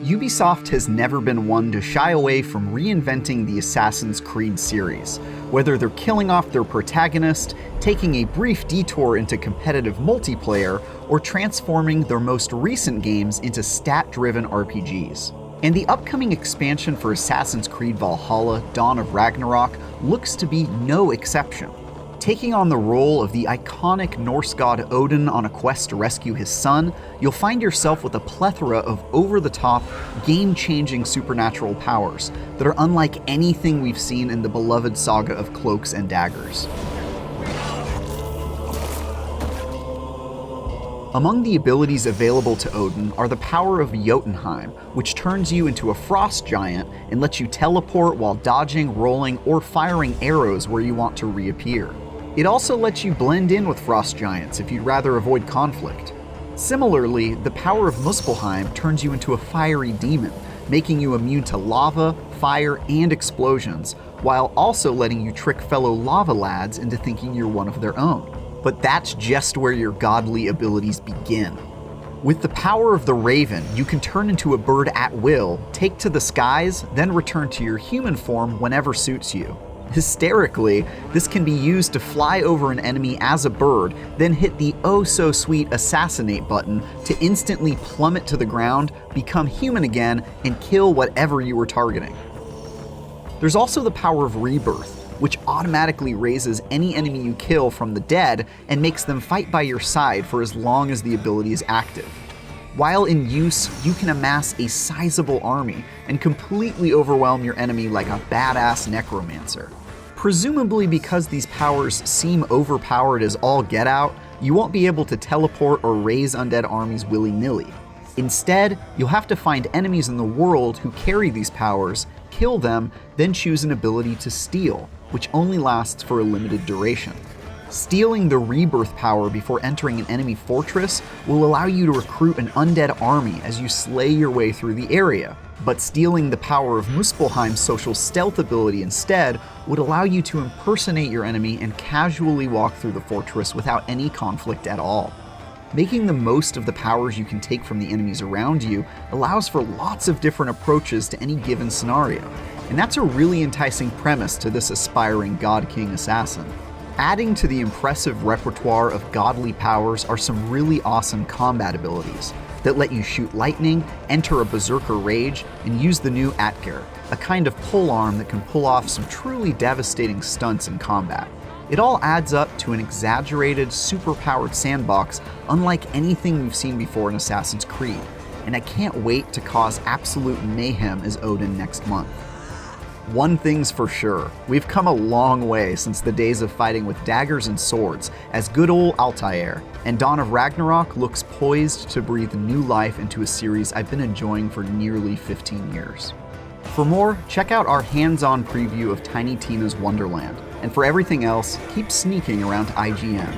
Ubisoft has never been one to shy away from reinventing the Assassin's Creed series, whether they're killing off their protagonist, taking a brief detour into competitive multiplayer, or transforming their most recent games into stat-driven RPGs. And the upcoming expansion for Assassin's Creed Valhalla, Dawn of Ragnarok, looks to be no exception. Taking on the role of the iconic Norse god Odin on a quest to rescue his son, you'll find yourself with a plethora of over-the-top, game-changing supernatural powers that are unlike anything we've seen in the beloved saga of Cloaks and Daggers. Among the abilities available to Odin are the power of Jottenheim, which turns you into a frost giant and lets you teleport while dodging, rolling, or firing arrows where you want to reappear. It also lets you blend in with frost giants if you'd rather avoid conflict. Similarly, the power of Muspelheim turns you into a fiery demon, making you immune to lava, fire, and explosions, while also letting you trick fellow lava lads into thinking you're one of their own. But that's just where your godly abilities begin. With the power of the Raven, you can turn into a bird at will, take to the skies, then return to your human form whenever suits you. Hysterically, this can be used to fly over an enemy as a bird, then hit the oh-so-sweet assassinate button to instantly plummet to the ground, become human again, and kill whatever you were targeting. There's also the power of Rebirth, which automatically raises any enemy you kill from the dead and makes them fight by your side for as long as the ability is active. While in use, you can amass a sizable army and completely overwhelm your enemy like a badass necromancer. Presumably because these powers seem overpowered as all get out, you won't be able to teleport or raise undead armies willy-nilly. Instead, you'll have to find enemies in the world who carry these powers, kill them, then choose an ability to steal, which only lasts for a limited duration. Stealing the Rebirth power before entering an enemy fortress will allow you to recruit an undead army as you slay your way through the area, but stealing the power of Muspelheim's social stealth ability instead would allow you to impersonate your enemy and casually walk through the fortress without any conflict at all. Making the most of the powers you can take from the enemies around you allows for lots of different approaches to any given scenario, and that's a really enticing premise to this aspiring God King assassin. Adding to the impressive repertoire of godly powers are some really awesome combat abilities that let you shoot lightning, enter a berserker rage, and use the new Atger, a kind of polearm that can pull off some truly devastating stunts in combat. It all adds up to an exaggerated, super-powered sandbox unlike anything we've seen before in Assassin's Creed, and I can't wait to cause absolute mayhem as Odin next month. One thing's for sure, we've come a long way since the days of fighting with daggers and swords as good old Altair, and Dawn of Ragnarok looks poised to breathe new life into a series I've been enjoying for nearly 15 years. For more, check out our hands-on preview of Tiny Tina's Wonderland, and for everything else, keep sneaking around IGN.